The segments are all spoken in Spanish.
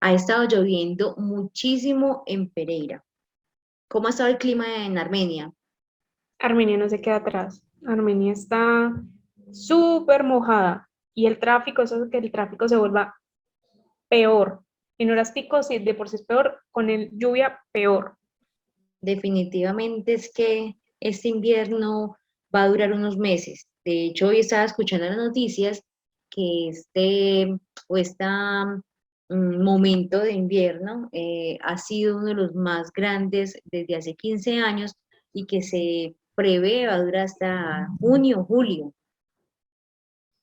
Ha estado lloviendo muchísimo en Pereira. ¿Cómo ha estado el clima en Armenia? Armenia no se queda atrás. Armenia está súper mojada y el tráfico, eso hace que el tráfico se vuelva peor. En horas pico, si de por sí es peor, con el lluvia, peor. Definitivamente es que este invierno va a durar unos meses. De hecho, hoy estaba escuchando las noticias que momento de invierno ha sido uno de los más grandes desde hace 15 años y que se prevé va a durar hasta junio, julio.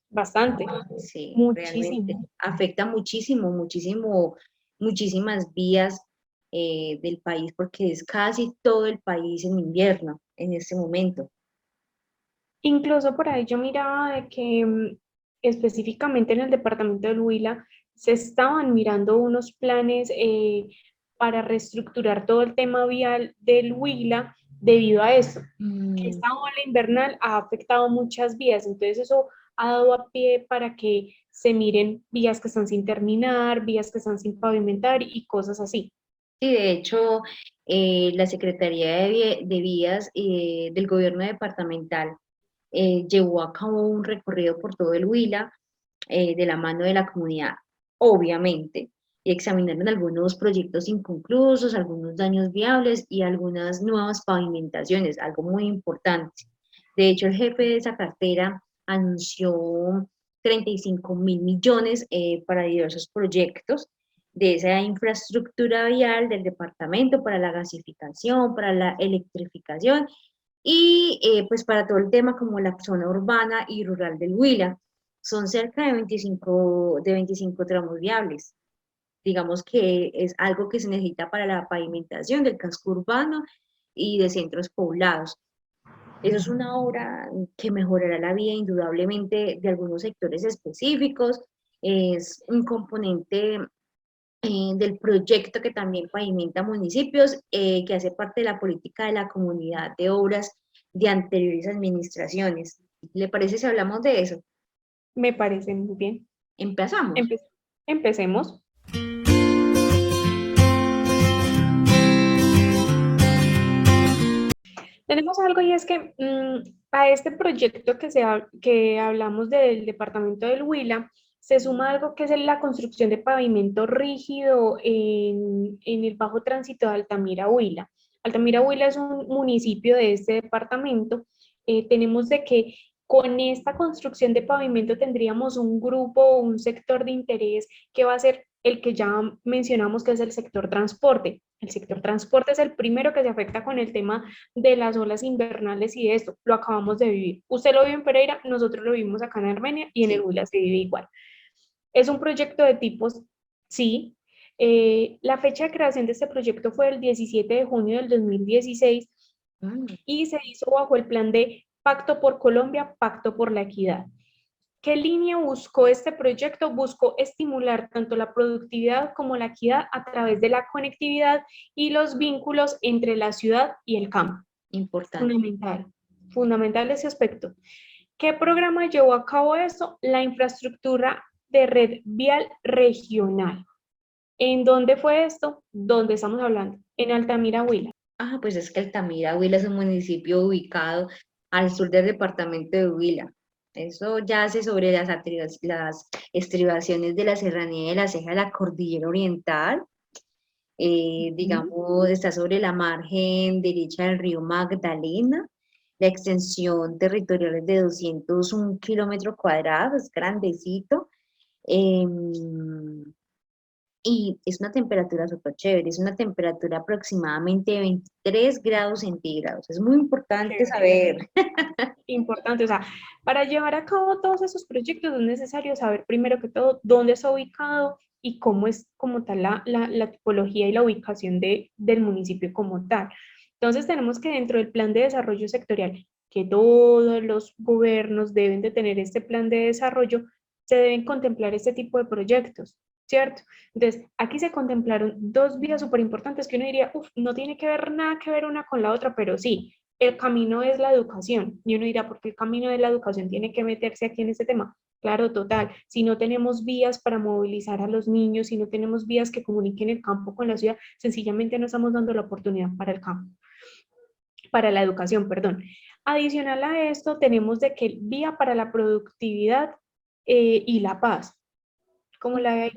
Bastante, Sí, realmente muchísimo. afecta muchísimo, muchísimo, muchísimas vías del país porque es casi todo el país en invierno en este momento. Incluso por ahí yo miraba de que específicamente en el departamento del Huila se estaban mirando unos planes para reestructurar todo el tema vial del Huila debido a eso, que Mm, esta ola invernal ha afectado muchas vías, entonces eso ha dado a pie para que se miren vías que están sin terminar, vías que están sin pavimentar y cosas así. sí, de hecho, la Secretaría de Vías del Gobierno Departamental llevó a cabo un recorrido por todo el Huila de la mano de la comunidad, obviamente, y examinaron algunos proyectos inconclusos, algunos daños viables y algunas nuevas pavimentaciones, algo muy importante. De hecho, el jefe de esa cartera anunció 35.000 millones para diversos proyectos de esa infraestructura vial del departamento para la gasificación, para la electrificación y pues para todo el tema como la zona urbana y rural del Huila. Son cerca de veinticinco tramos viables. Digamos que es algo que se necesita para la pavimentación del casco urbano y de centros poblados. Eso es una obra que mejorará la vida indudablemente de algunos sectores específicos. Es un componente del proyecto que también pavimenta municipios, que hace parte de la política de la comunidad de obras de anteriores administraciones. ¿Le parece si hablamos de eso? Me parece muy bien. Empezamos. Empe- Empecemos. Tenemos algo y es que a este proyecto que hablamos del departamento del Huila, se suma algo que es la construcción de pavimento rígido en el bajo tránsito de Altamira Huila. Altamira Huila es un municipio de este departamento. Tenemos de que con esta construcción de pavimento tendríamos un grupo o un sector de interés que va a ser el que ya mencionamos, que es el sector transporte. El sector transporte es el primero que se afecta con el tema de las olas invernales y de esto. Lo acabamos de vivir. Usted lo vive en Pereira, nosotros lo vivimos acá en Armenia y en el Sí. Huila se vive igual. Es un proyecto de tipos, sí. La fecha de creación de este proyecto fue el 17 de junio del 2016 Mm, y se hizo bajo el plan de Pacto por Colombia, Pacto por la Equidad. ¿Qué línea buscó este proyecto? Buscó estimular tanto la productividad como la equidad a través de la conectividad y los vínculos entre la ciudad y el campo. importante. Fundamental, fundamental ese aspecto. ¿Qué programa llevó a cabo esto? La infraestructura de red vial regional. ¿En dónde fue esto? ¿Dónde estamos hablando? En Altamira, Huila. Ah, pues es que Altamira, Huila es un municipio ubicado al sur del departamento de Huila. Eso yace sobre las estribaciones de la serranía de la ceja de la cordillera oriental. Digamos, está sobre la margen derecha del río Magdalena. La extensión territorial es de 201 kilómetros cuadrados, es grandecito. Em, y es una temperatura súper chévere, es una temperatura aproximadamente de 23 grados centígrados. Es muy importante Chévere. saber. Importante, o sea, para llevar a cabo todos esos proyectos es necesario saber primero que todo dónde está ubicado y cómo es como tal la tipología y la ubicación del municipio como tal. Entonces tenemos que dentro del plan de desarrollo sectorial, que todos los gobiernos deben de tener este plan de desarrollo, se deben contemplar este tipo de proyectos, ¿cierto? Entonces, aquí se contemplaron dos vías súper importantes que uno diría, uff, no tiene que ver nada que ver una con la otra, pero sí, el camino es la educación. Y uno dirá, ¿por qué el camino de la educación tiene que meterse aquí en este tema? Claro, total. Si no tenemos vías para movilizar a los niños, si no tenemos vías que comuniquen el campo con la ciudad, sencillamente no estamos dando la oportunidad para el campo, para la educación, perdón. Adicional a esto, tenemos de que vía para la productividad y la paz, como la...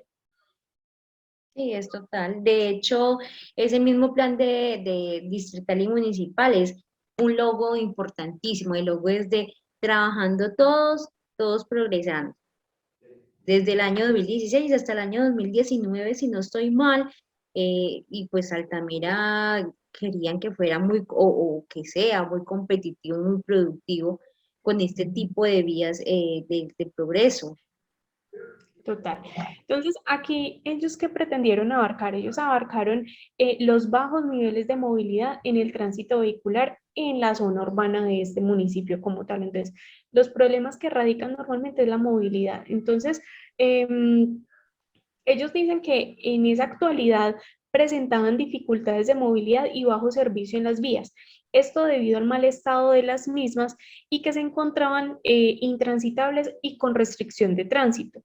Sí, es total. De hecho, ese mismo plan de distrital y municipal es un logo importantísimo. El logo es de trabajando todos, todos progresando. Desde el año 2016 hasta el año 2019, si no estoy mal, y pues Altamira querían que fuera muy, o que sea muy competitivo, muy productivo con este tipo de vías de progreso. Total. Entonces, aquí ellos que pretendieron abarcar, ellos abarcaron los bajos niveles de movilidad en el tránsito vehicular en la zona urbana de este municipio como tal. Entonces, los problemas que radican normalmente es la movilidad. Entonces, ellos dicen que en esa actualidad presentaban dificultades de movilidad y bajo servicio en las vías. Esto debido al mal estado de las mismas y que se encontraban intransitables y con restricción de tránsito.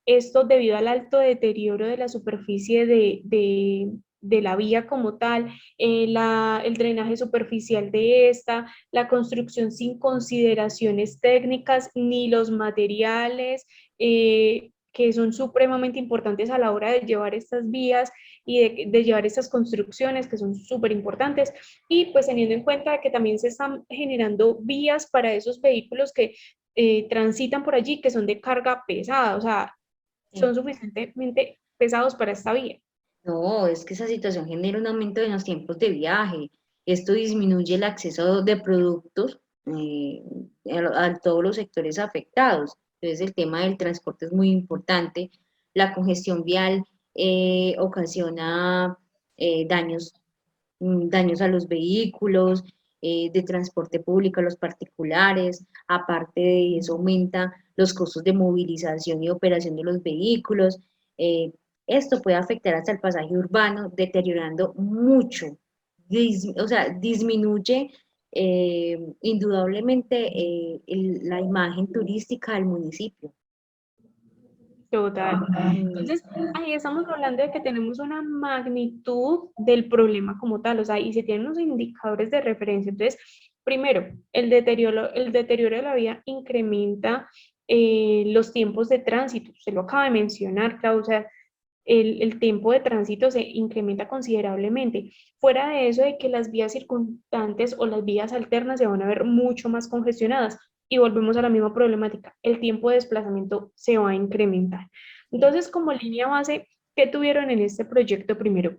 Esto debido al alto deterioro de la superficie de la vía como tal, el drenaje superficial de esta, la construcción sin consideraciones técnicas ni los materiales, que son supremamente importantes a la hora de llevar estas vías y de llevar estas construcciones que son súper importantes. Y pues teniendo en cuenta que también se están generando vías para esos vehículos que transitan por allí, que son de carga pesada, o sea, Sí. son suficientemente pesados para esta vía. No, es que esa situación genera un aumento en los tiempos de viaje. Esto disminuye el acceso de productos a todos los sectores afectados. Entonces, el tema del transporte es muy importante. La congestión vial ocasiona daños, daños a los vehículos, de transporte público a los particulares. Aparte de eso, aumenta los costos de movilización y operación de los vehículos. Eh, Esto puede afectar hasta el pasaje urbano, deteriorando mucho, o sea, disminuye indudablemente la imagen turística del municipio. Total. Mm, Entonces, ahí estamos hablando de que tenemos una magnitud del problema como tal, o sea, y se tienen unos indicadores de referencia. Entonces, primero, el deterioro de la vía incrementa los tiempos de tránsito. Se lo acaba de mencionar, Clau, o sea, el tiempo de tránsito se incrementa considerablemente. Fuera de eso, de que las vías circundantes o las vías alternas se van a ver mucho más congestionadas y volvemos a la misma problemática, el tiempo de desplazamiento se va a incrementar. sí, Entonces, como línea base, ¿qué tuvieron en este proyecto primero?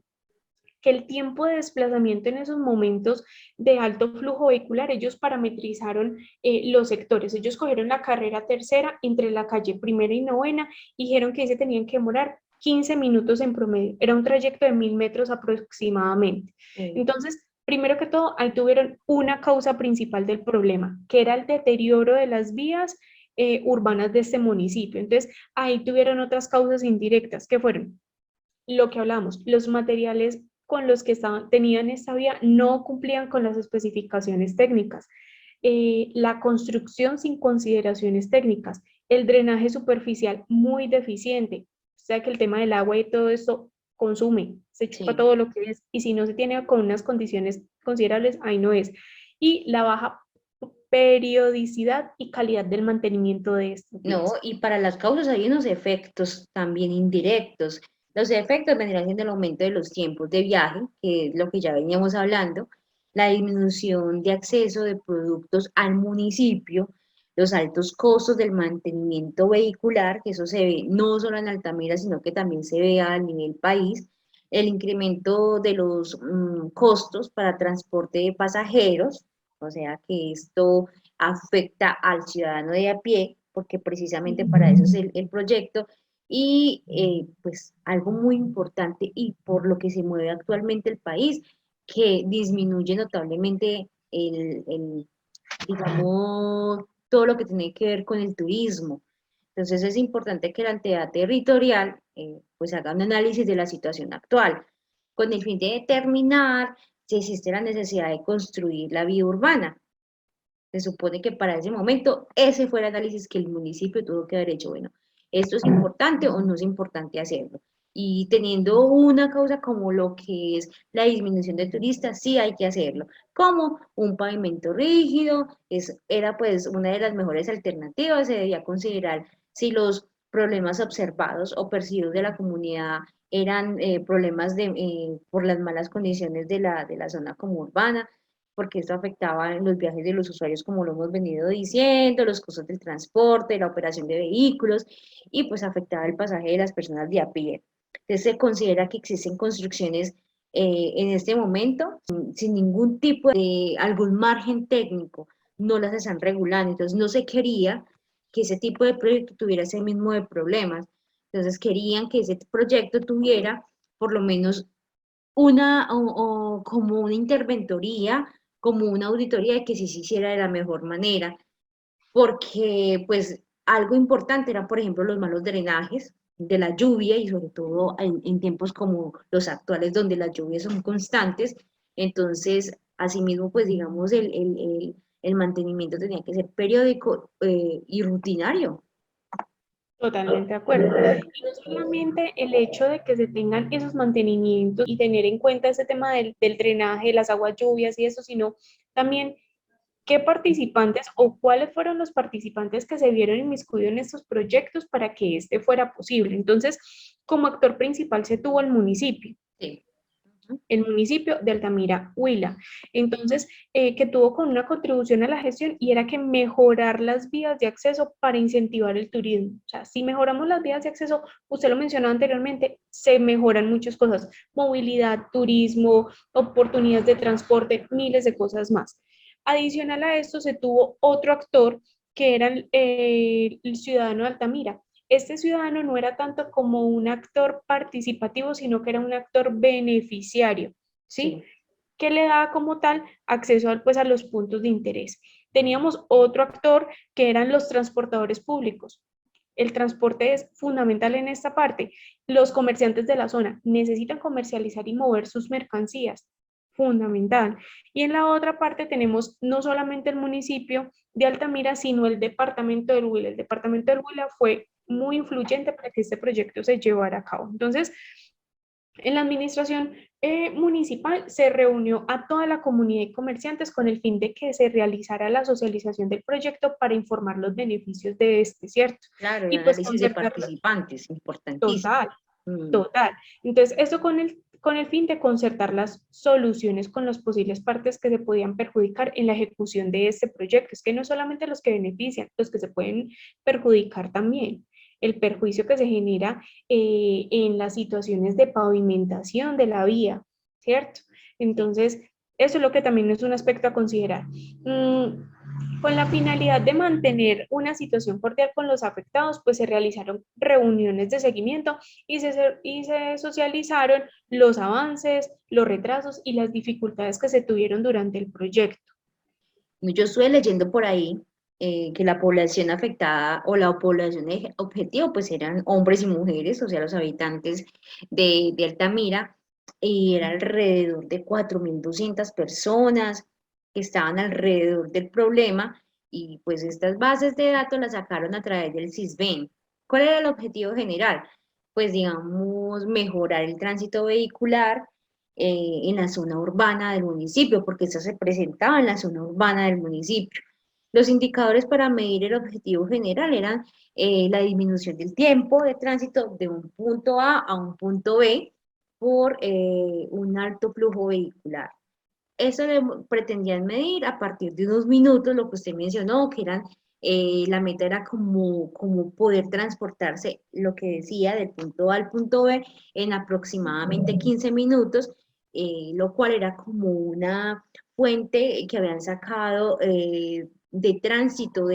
Que el tiempo de desplazamiento en esos momentos de alto flujo vehicular, ellos parametrizaron los sectores, ellos cogieron la carrera tercera entre la calle primera y novena y dijeron que se tenían que demorar 15 minutos en promedio, era un trayecto de 1000 metros aproximadamente. sí, Entonces, primero que todo, ahí tuvieron una causa principal del problema, que era el deterioro de las vías urbanas de este municipio. Entonces, ahí tuvieron otras causas indirectas, que fueron lo que hablamos, los materiales con los que tenían esta vía no cumplían con las especificaciones técnicas. La construcción sin consideraciones técnicas, el drenaje superficial muy deficiente, o sea que el tema del agua y todo esto consume, se chupa sí. todo lo que es, y si no se tiene con unas condiciones considerables, ahí no es. Y la baja periodicidad y calidad del mantenimiento de estas No, vías. y para las causas hay unos efectos también indirectos. Los efectos vendrán siendo el aumento de los tiempos de viaje, que es lo que ya veníamos hablando, la disminución de acceso de productos al municipio, los altos costos del mantenimiento vehicular, que eso se ve no solo en Altamira, sino que también se ve a nivel país, el incremento de los costos para transporte de pasajeros, o sea que esto afecta al ciudadano de a pie, porque precisamente para eso es el proyecto, y pues algo muy importante y por lo que se mueve actualmente el país, que disminuye notablemente digamos, todo lo que tiene que ver con el turismo. Entonces es importante que la entidad territorial pues haga un análisis de la situación actual, con el fin de determinar si existe la necesidad de construir la vía urbana. Se supone que para ese momento ese fue el análisis que el municipio tuvo que haber hecho. Bueno, ¿esto es importante o no es importante hacerlo? Y teniendo una causa como lo que es la disminución de turistas, sí hay que hacerlo. Como un pavimento rígido, era pues una de las mejores alternativas, se debía considerar si los problemas observados o percibidos de la comunidad eran problemas por las malas condiciones de la zona como urbana, porque esto afectaba en los viajes de los usuarios, como lo hemos venido diciendo, los costos del transporte, la operación de vehículos, y pues afectaba el pasaje de las personas de a pie. Entonces se considera que existen construcciones en este momento sin ningún tipo de algún margen técnico, no las están regulando, entonces no se quería que ese tipo de proyecto tuviera ese mismo de problemas, entonces querían que ese proyecto tuviera por lo menos o como una interventoría, como una auditoría de que sí se hiciera de la mejor manera, porque pues algo importante eran, por ejemplo, los malos drenajes de la lluvia y sobre todo en tiempos como los actuales donde las lluvias son constantes, entonces asimismo pues digamos el mantenimiento tenía que ser periódico y rutinario. Totalmente de acuerdo. Y no solamente el hecho de que se tengan esos mantenimientos y tener en cuenta ese tema del drenaje, las aguas lluvias y eso, sino también qué participantes o cuáles fueron los participantes que se vieron inmiscuidos en estos proyectos para que este fuera posible. Entonces, como actor principal se tuvo Sí. el municipio de Altamira, Huila. Entonces, que tuvo con una contribución a la gestión y era que mejorar las vías de acceso para incentivar el turismo. O sea, si mejoramos las vías de acceso, usted lo mencionó anteriormente, se mejoran muchas cosas, movilidad, turismo, oportunidades de transporte, miles de cosas más. Adicional a esto, se tuvo otro actor que era el ciudadano de Altamira. Este ciudadano no era tanto como un actor participativo, sino que era un actor beneficiario, ¿sí? Sí. Que le daba como tal acceso pues, a los puntos de interés. Teníamos otro actor que eran los transportadores públicos. El transporte es fundamental en esta parte. Los comerciantes de la zona necesitan comercializar y mover sus mercancías. Fundamental. Y en la otra parte tenemos no solamente el municipio de Altamira, sino el departamento del Huila. El departamento del Huila fue muy influyente para que este proyecto se llevara a cabo. Entonces, en la administración municipal se reunió a toda la comunidad de comerciantes con el fin de que se realizara la socialización del proyecto para informar los beneficios de este, ¿cierto? Claro, el Y pues análisis de concertarlo participantes, importantísimo. total. Mm. Total. Entonces, eso con el fin de concertar las soluciones con las posibles partes que se podían perjudicar en la ejecución de este proyecto. Es que no solamente los que benefician, los que se pueden perjudicar también. El perjuicio que se genera en las situaciones de pavimentación de la vía, ¿cierto? Sí. Entonces, eso es lo que también es un aspecto a considerar. Con la finalidad de mantener una situación cordial con los afectados, pues se realizaron reuniones de seguimiento y se socializaron los avances, los retrasos y las dificultades que se tuvieron durante el proyecto. Yo estuve leyendo por ahí que la población afectada o la población objetivo pues eran hombres y mujeres, o sea, los habitantes de Altamira, y era alrededor de 4.200 personas que estaban alrededor del problema y pues estas bases de datos las sacaron a través del CISBEN. ¿Cuál era el objetivo general? Pues digamos, mejorar el tránsito vehicular en la zona urbana del municipio, porque eso se presentaba en la zona urbana del municipio. Los indicadores para medir el objetivo general eran la disminución del tiempo de tránsito de un punto A un punto B por un alto flujo vehicular. Eso pretendían medir a partir de unos minutos, lo que usted mencionó, que eran, la meta era como poder transportarse, lo que decía, del punto A al punto B en aproximadamente 15 minutos, lo cual era como una fuente que habían sacado de tránsito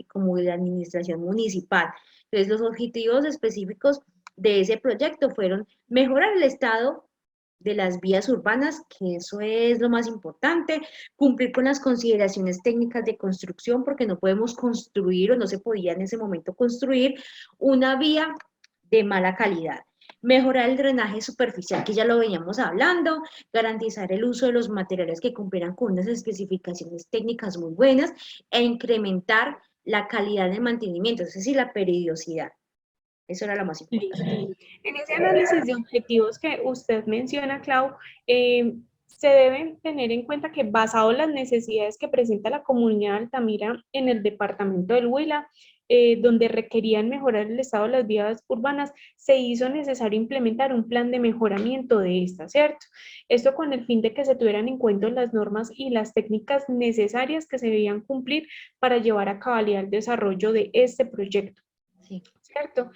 como de la administración municipal. Entonces, los objetivos específicos de ese proyecto fueron mejorar el estado de las vías urbanas, que eso es lo más importante, cumplir con las consideraciones técnicas de construcción, porque no podemos construir o no se podía en ese momento construir una vía de mala calidad. Mejorar el drenaje superficial, que ya lo veníamos hablando, garantizar el uso de los materiales que cumplieran con unas especificaciones técnicas muy buenas e incrementar la calidad de mantenimiento, es decir, la periodicidad. Eso era lo más Listo. importante. En ese análisis de objetivos que usted menciona, Clau, se deben tener en cuenta que basado en las necesidades que presenta la comunidad de Altamira en el departamento del Huila, donde requerían mejorar el estado de las vías urbanas, se hizo necesario implementar un plan de mejoramiento de estas, ¿cierto? Esto con el fin de que se tuvieran en cuenta las normas y las técnicas necesarias que se debían cumplir para llevar a cabalidad el desarrollo de este proyecto. Sí. ¿Cierto?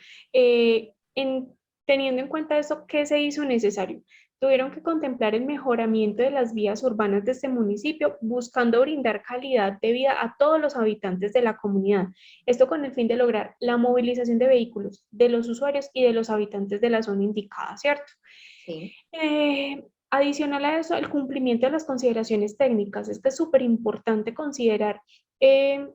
Teniendo en cuenta eso, ¿qué se hizo necesario? Tuvieron que contemplar el mejoramiento de las vías urbanas de este municipio, buscando brindar calidad de vida a todos los habitantes de la comunidad. Esto con el fin de lograr la movilización de vehículos, de los usuarios y de los habitantes de la zona indicada, ¿cierto? Sí. Adicional a eso, el cumplimiento de las consideraciones técnicas. Es súper importante considerar eh,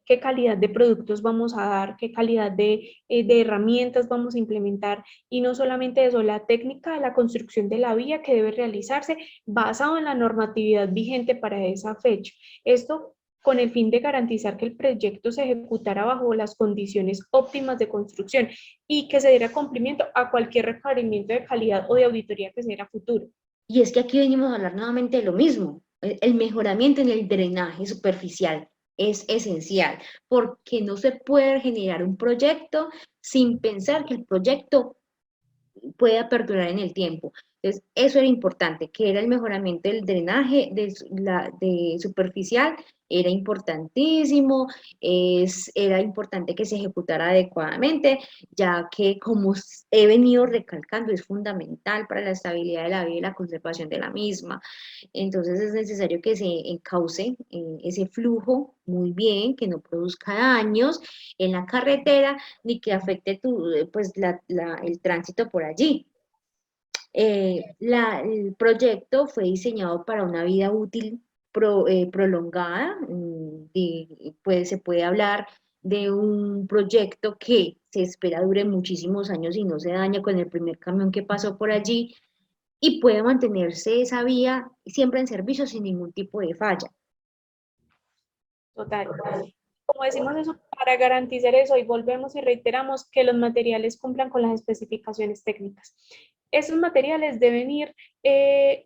qué calidad de productos vamos a dar, qué calidad de herramientas vamos a implementar y no solamente eso, la técnica de la construcción de la vía que debe realizarse basado en la normatividad vigente para esa fecha. Esto con el fin de garantizar que el proyecto se ejecutara bajo las condiciones óptimas de construcción y que se diera cumplimiento a cualquier requerimiento de calidad o de auditoría que se diera futuro. Y es que aquí venimos a hablar nuevamente de lo mismo. El mejoramiento en el drenaje superficial es esencial, porque no se puede generar un proyecto sin pensar que el proyecto pueda perdurar en el tiempo. Entonces, eso era importante, que era el mejoramiento del drenaje de superficial, era importantísimo, era importante que se ejecutara adecuadamente, ya que como he venido recalcando, es fundamental para la estabilidad de la vida y la conservación de la misma. Entonces es necesario que se encauce ese flujo muy bien, que no produzca daños en la carretera ni que afecte pues, el tránsito por allí. El proyecto fue diseñado para una vida útil prolongada, pues se puede hablar de un proyecto que se espera dure muchísimos años y no se daña con el primer camión que pasó por allí y puede mantenerse esa vía siempre en servicio sin ningún tipo de falla. Total. Como decimos eso, para garantizar eso, y volvemos y reiteramos que los materiales cumplan con las especificaciones técnicas. Esos materiales deben ir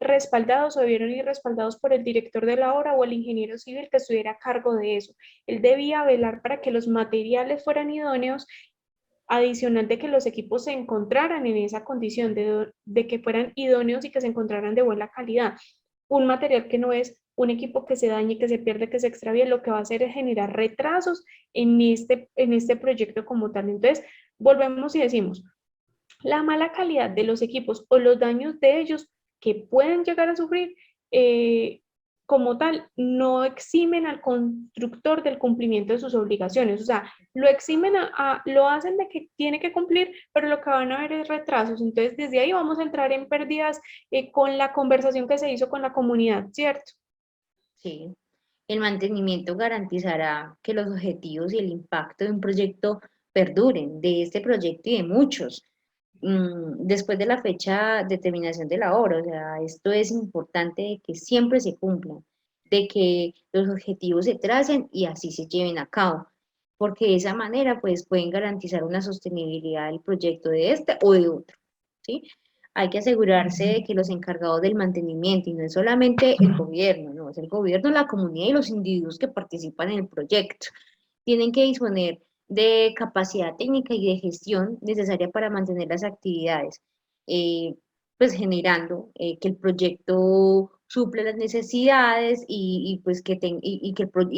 respaldados o debieron ir respaldados por el director de la obra o el ingeniero civil que estuviera a cargo de eso. Él debía velar para que los materiales fueran idóneos, adicional de que los equipos se encontraran en esa condición de que fueran idóneos y que se encontraran de buena calidad. Un material que no es un equipo que se dañe, que se pierde, que se extravíe, lo que va a hacer es generar retrasos en este proyecto como tal. Entonces, volvemos y decimos, la mala calidad de los equipos o los daños de ellos que pueden llegar a sufrir, como tal, no eximen al constructor del cumplimiento de sus obligaciones. O sea, lo eximen, lo hacen de que tiene que cumplir, pero lo que van a ver es retrasos. Entonces, desde ahí vamos a entrar en pérdidas con la conversación que se hizo con la comunidad, ¿cierto? ¿Sí? El mantenimiento garantizará que los objetivos y el impacto de un proyecto perduren, de este proyecto y de muchos, después de la fecha de terminación de la obra. O sea, esto es importante de que siempre se cumplan, de que los objetivos se tracen y así se lleven a cabo, porque de esa manera pues pueden garantizar una sostenibilidad del proyecto de este o de otro, ¿sí? Hay que asegurarse de que los encargados del mantenimiento, y no es solamente el gobierno, no, es el gobierno, la comunidad y los individuos que participan en el proyecto, tienen que disponer de capacidad técnica y de gestión necesaria para mantener las actividades, eh, pues generando que el proyecto suple las necesidades pues y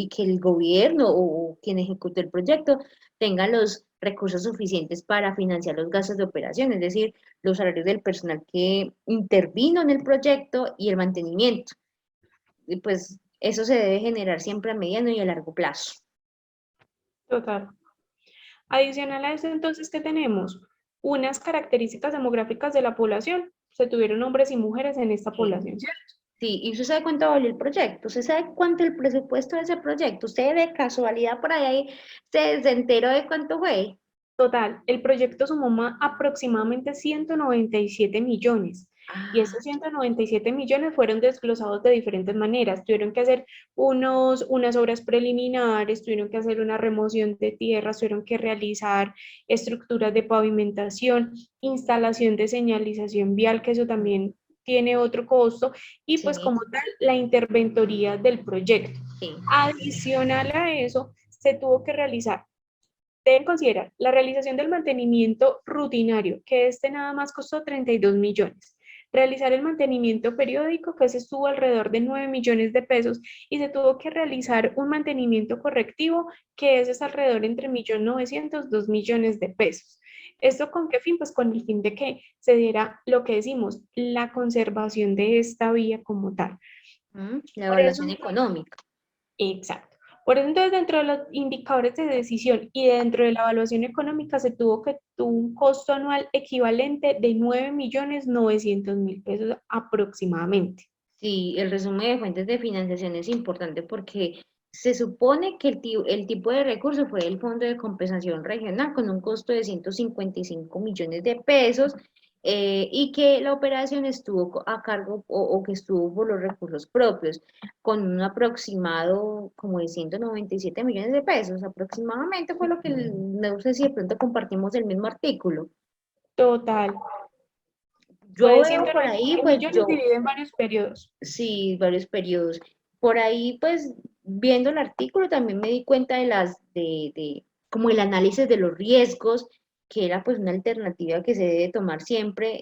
que el gobierno o quien ejecute el proyecto tenga los recursos suficientes para financiar los gastos de operación, es decir, los salarios del personal que intervino en el proyecto y el mantenimiento. Y pues eso se debe generar siempre a mediano y a largo plazo. Total. Adicional a eso, entonces, ¿qué tenemos? Unas características demográficas de la población. Se tuvieron hombres y mujeres en esta Sí. población, ¿cierto? Sí, y usted sabe cuánto valió el proyecto, usted sabe cuánto es el presupuesto de ese proyecto, usted de casualidad por ahí se enteró de cuánto fue. Total, el proyecto sumó aproximadamente 197 millones y Ah, esos 197 millones fueron desglosados de diferentes maneras. Tuvieron que hacer unas obras preliminares, tuvieron que hacer una remoción de tierras, tuvieron que realizar estructuras de pavimentación, instalación de señalización vial, que eso también tiene otro costo, y pues sí, como tal, la interventoría del proyecto. sí. Adicional a eso, se tuvo que realizar. Deben considerar la realización del mantenimiento rutinario, que este nada más costó 32 millones. Realizar el mantenimiento periódico, que se estuvo alrededor de 9 millones de pesos, y se tuvo que realizar un mantenimiento correctivo, que ese es alrededor entre 1.900.000, 2 millones de pesos. ¿Esto con qué fin? Pues con el fin de que se diera lo que decimos, la conservación de esta vía como tal. La Por eso, evaluación económica. exacto. Por eso, entonces, dentro de los indicadores de decisión y dentro de la evaluación económica, se tuvo un costo anual equivalente de 9.900.000 pesos aproximadamente. Sí, el resumen de fuentes de financiación es importante porque se supone que el tipo de recurso fue el Fondo de Compensación Regional con un costo de 155 millones de pesos, y que la operación estuvo a cargo o que estuvo por los recursos propios con un aproximado como de 197 millones de pesos aproximadamente fue lo que, no sé si de pronto compartimos el mismo artículo. Total. Yo Fue veo por ahí, 197 pues millones yo, dividido en varios periodos. sí, varios periodos. Por ahí, pues, viendo el artículo también me di cuenta de como el análisis de los riesgos, que era pues una alternativa que se debe tomar siempre.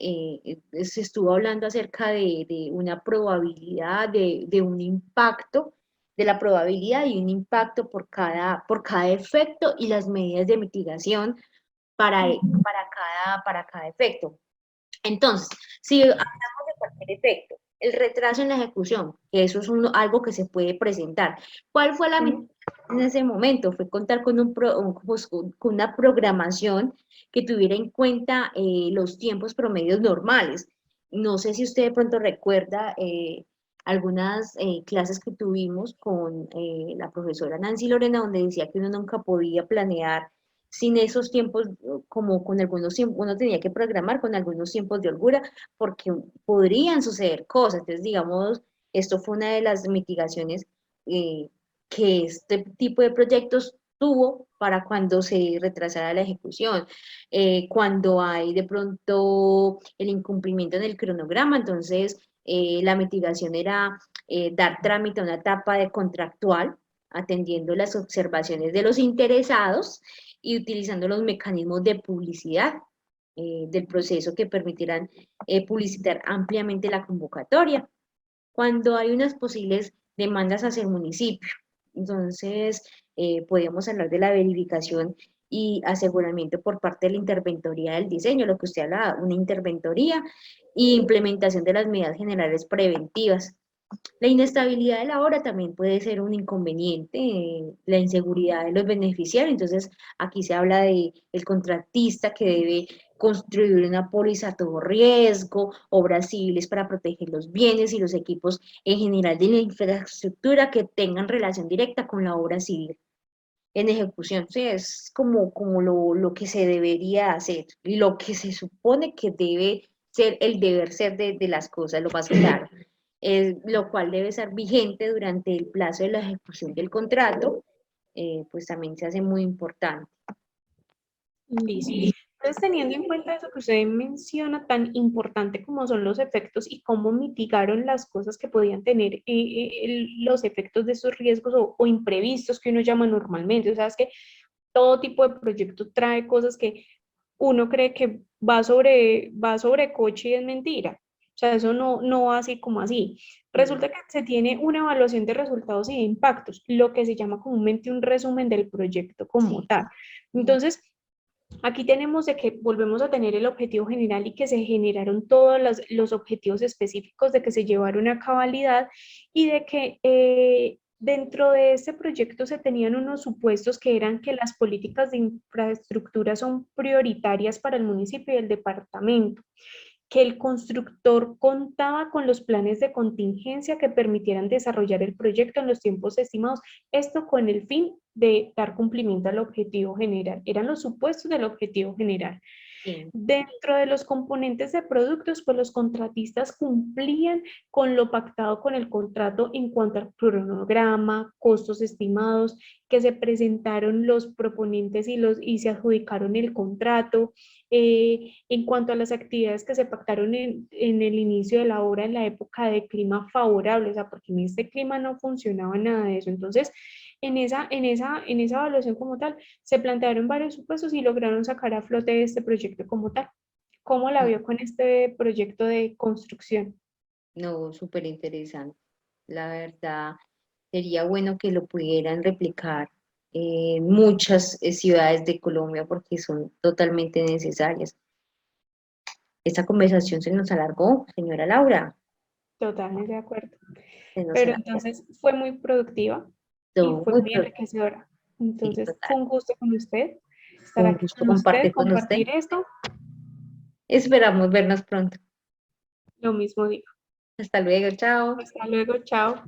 Se estuvo hablando acerca de una probabilidad, de un impacto, de la probabilidad y un impacto por cada efecto y las medidas de mitigación para cada efecto. Entonces, si hablamos de cualquier efecto, el retraso en la ejecución, que eso es algo que se puede presentar. ¿Cuál fue la meta Sí. en ese momento? Fue contar con, pues, con una programación que tuviera en cuenta los tiempos promedios normales. No sé si usted de pronto recuerda algunas clases que tuvimos con la profesora Nancy Lorena, donde decía que uno nunca podía planear sin esos tiempos, como con algunos tiempos, uno tenía que programar con algunos tiempos de holgura, porque podrían suceder cosas. Entonces, digamos, esto fue una de las mitigaciones eh, que este tipo de proyectos tuvo para cuando se retrasara la ejecución. Cuando hay de pronto el incumplimiento en el cronograma, entonces la mitigación era dar trámite a una etapa de contractual, atendiendo las observaciones de los interesados y utilizando los mecanismos de publicidad del proceso que permitirán publicitar ampliamente la convocatoria cuando hay unas posibles demandas hacia el municipio. Entonces, podemos hablar de la verificación y aseguramiento por parte de la interventoría del diseño, lo que usted habla, una interventoría y implementación de las medidas generales preventivas. La inestabilidad de la obra también puede ser un inconveniente, la inseguridad de los beneficiarios. Entonces, aquí se habla de el contratista que debe construir una póliza a todo riesgo, obras civiles para proteger los bienes y los equipos en general de la infraestructura que tengan relación directa con la obra civil en ejecución. Sí, es como lo que se debería hacer y lo que se supone que debe ser el deber ser de las cosas, lo más claro, lo cual debe ser vigente durante el plazo de la ejecución del contrato, pues también se hace muy importante. Listo. Entonces, teniendo en cuenta eso que usted menciona, tan importante como son los efectos y cómo mitigaron las cosas que podían tener los efectos de esos riesgos o imprevistos que uno llama normalmente. O sea, es que todo tipo de proyecto trae cosas que uno cree que va sobre coche y es mentira. O sea, eso no va así como así. Sí, Resulta que se tiene una evaluación de resultados y de impactos, lo que se llama comúnmente un resumen del proyecto como sí. tal. Entonces, aquí tenemos de que volvemos a tener el objetivo general y que se generaron todos los objetivos específicos de que se llevaron a cabalidad y de que dentro de este proyecto se tenían unos supuestos que eran que las políticas de infraestructura son prioritarias para el municipio y el departamento. que el constructor contaba con los planes de contingencia que permitieran desarrollar el proyecto en los tiempos estimados, esto con el fin de dar cumplimiento al objetivo general. Eran los supuestos del objetivo general. Sí. Dentro de los componentes de productos, pues los contratistas cumplían con lo pactado con el contrato en cuanto al cronograma, costos estimados, que se presentaron los proponentes y se adjudicaron el contrato. En cuanto a las actividades que se pactaron en el inicio de la obra en la época de clima favorable, o sea, porque en este clima no funcionaba nada de eso. Entonces, en esa evaluación como tal, se plantearon varios supuestos y lograron sacar a flote este proyecto como tal. ¿Cómo la vio con este proyecto de construcción? No, súper interesante. La verdad, sería bueno que lo pudieran replicar en muchas ciudades de Colombia porque son totalmente necesarias. Esta conversación se nos alargó, señora Laura, Totalmente de acuerdo. se nos Pero alargó. entonces fue muy productiva y Todo fue muy muy pronto. enriquecedora. Sí, Entonces total. fue un gusto con usted estar Un aquí gusto con usted, compartir con usted. compartir esto. Esperamos vernos pronto. Lo mismo digo. Hasta luego, chao. Hasta luego, chao.